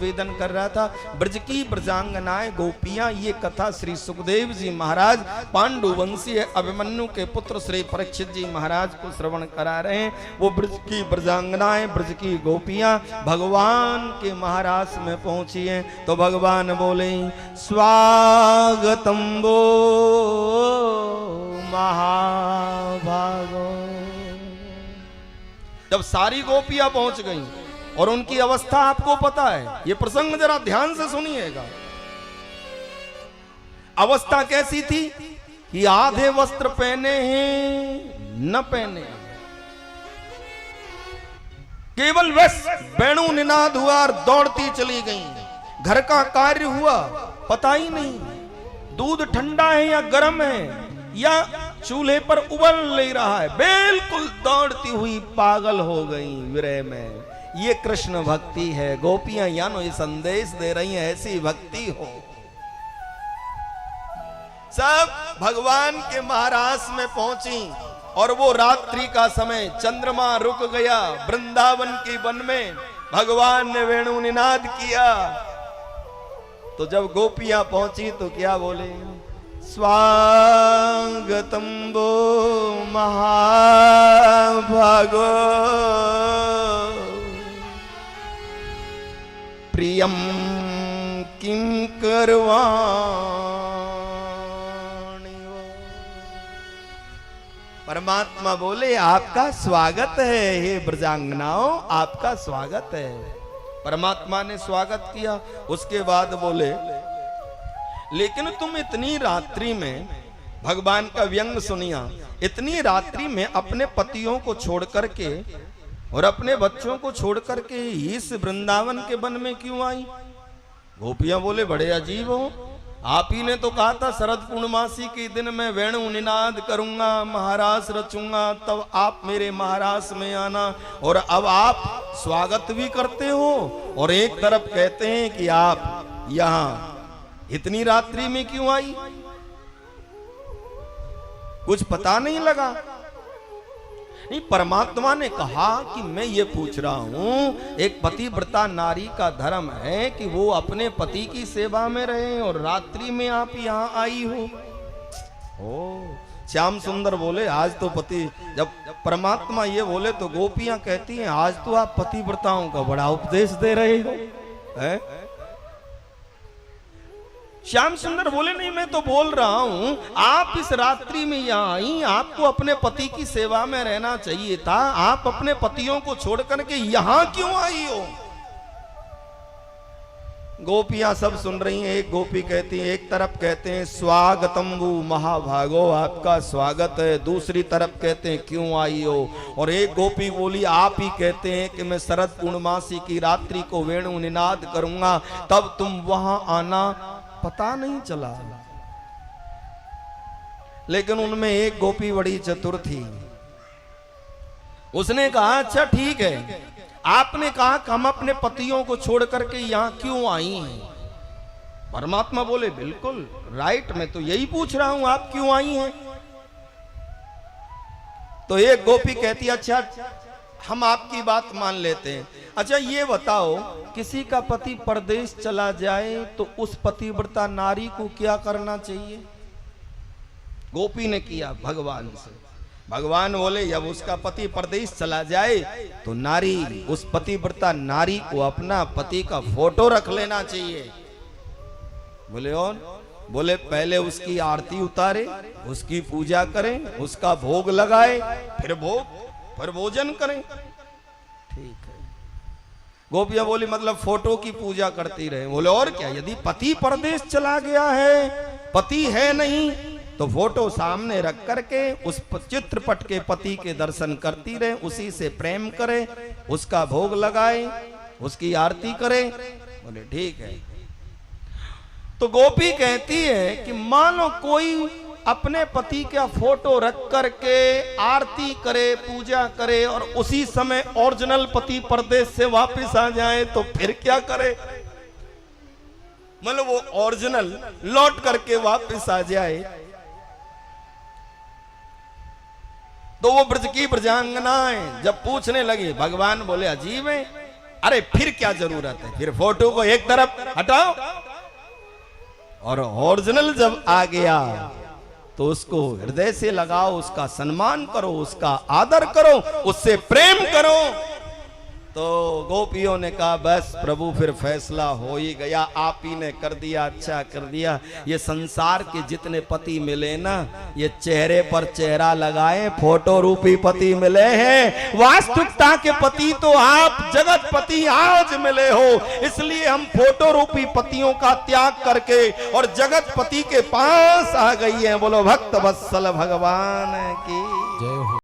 वेदन कर रहा था। ब्रज की ब्रजांगनाएं गोपियां, ये कथा श्री सुखदेव जी महाराज पांडु वंशीय अभिमन्यु के पुत्र श्री परीक्षित जी महाराज को श्रवण करा रहे हैं। वो ब्रज की ब्रजांगनाएं, ब्रज की गोपियां भगवान के महाराज में पहुंची हैं तो भगवान बोले स्वागतम वो महाभागो। जब सारी गोपियां पहुंच गईं और उनकी अवस्था आपको पता है, ये प्रसंग जरा ध्यान से सुनिएगा। अवस्था कैसी थी कि आधे वस्त्र पहने हैं न पहने, केवल बस वेणु निनाद हुआ और दौड़ती चली गई। घर का कार्य हुआ पता ही नहीं, दूध ठंडा है या गर्म है या चूल्हे पर उबल ले रहा है, बिल्कुल दौड़ती हुई पागल हो गई विरह में। ये कृष्ण भक्ति है। गोपियां यानो ये संदेश दे रही हैं ऐसी भक्ति हो। सब भगवान के महाराज में पहुंची और वो रात्रि का समय, चंद्रमा रुक गया। वृंदावन के वन में भगवान ने वेणु निनाद किया। तो जब गोपियां पहुंची तो क्या बोले, स्वागतम वो महाभागो प्रियम किम करवाणि। परमात्मा बोले आपका स्वागत है हे ब्रजांगनाओं, आपका स्वागत है। परमात्मा ने स्वागत किया। उसके बाद बोले लेकिन तुम इतनी रात्रि में, भगवान का व्यंग सुनिया, इतनी रात्रि में अपने पतियों को छोड़ करके और अपने बच्चों को छोड़ करके इस वृंदावन के वन में क्यों आई? गोपियां बोले बड़े अजीब हो, आप ही ने तो कहा था शरद पूर्णमासी के दिन में वेणु निनाद करूंगा, महारास रचूंगा, तब आप मेरे महारास में आना, और अब आप स्वागत भी करते हो और एक तरफ कहते हैं कि आप यहां इतनी रात्रि में क्यों आई? कुछ पता नहीं लगा। नहीं, परमात्मा ने कहा कि मैं ये पूछ रहा हूं, एक पतिव्रता नारी का धर्म है कि वो अपने पति की सेवा में रहे और रात्रि में आप यहां आई हो। ओ श्याम सुंदर बोले आज तो पति, जब परमात्मा ये बोले तो गोपियां कहती हैं आज तो आप पतिव्रताओं का बड़ा उपदेश दे रहे हो। है? श्याम सुंदर बोले नहीं, मैं तो बोल रहा हूं आप इस रात्रि में यहां आई, आपको अपने पति की सेवा में रहना चाहिए था, आप अपने पतियों को छोड़ करके यहां क्यों आई हो? गोपियां सब सुन रही हैं। एक गोपी कहती है, एक तरफ कहते हैं स्वागतम वो महाभागो, आपका स्वागत है, दूसरी तरफ कहते हैं क्यों आई हो, और एक गोपी बोली आप ही कहते हैं कि मैं शरद पूर्णमासी की रात्रि को वेणु निनाद करूंगा, तब तुम वहां आना पता नहीं चला। लेकिन उनमें एक गोपी बड़ी चतुर थी। उसने कहा अच्छा ठीक है, आपने कहा कि हम अपने पतियों को छोड़ करके यहां क्यों आई हैं? परमात्मा बोले बिल्कुल राइट, मैं तो यही पूछ रहा हूं आप क्यों आई हैं? तो एक गोपी कहती अच्छा हम आपकी बात मान लेते हैं। अच्छा ये बताओ, किसी का पति परदेश चला जाए तो उस पतिव्रता नारी को क्या करना चाहिए? गोपी ने किया भगवान से। भगवान बोले जब उसका पति परदेश चला जाए तो नारी, उस पतिव्रता नारी को अपना पति का फोटो रख लेना चाहिए। बोले और बोले पहले उसकी आरती उतारे, उसकी पूजा करें, उसका भोग लगाए, फिर भोजन करें। ठीक है। गोपियां बोली मतलब फोटो की पूजा करती रहे। बोले और क्या, यदि पति परदेश चला गया है, पति है नहीं, तो फोटो सामने रख करके उस चित्रपट के पति के दर्शन करती रहे, उसी से प्रेम करे, उसका भोग लगाए, उसकी आरती करे। बोले ठीक है। तो गोपी कहती है कि मान लो कोई अपने पति का फोटो रख करके आरती करे, पूजा करे और उसी समय ओरिजिनल पति परदेश से वापस आ जाए तो फिर क्या करे? मतलब वो ओरिजिनल लौट करके वापस आ जाए तो वो ब्रज की ब्रजांगनाएं जब पूछने लगी, भगवान बोले अजीब है, अरे फिर क्या जरूरत है, फिर फोटो को एक तरफ हटाओ और ओरिजिनल जब आ गया तो उसको हृदय से लगाओ, उसका सम्मान करो, उसका आदर करो, उससे प्रेम करो। तो गोपियों ने कहा बस प्रभु फिर फैसला हो ही गया, आप ही ने कर दिया, अच्छा कर दिया। ये संसार के जितने पति मिले ना, ये चेहरे पर चेहरा लगाए फोटो रूपी पति मिले हैं, वास्तविकता के पति तो आप जगत पति आज मिले हो। इसलिए हम फोटो रूपी पतियों का त्याग करके और जगत पति के पास आ गई है। बोलो भक्त वत्सल भगवान की।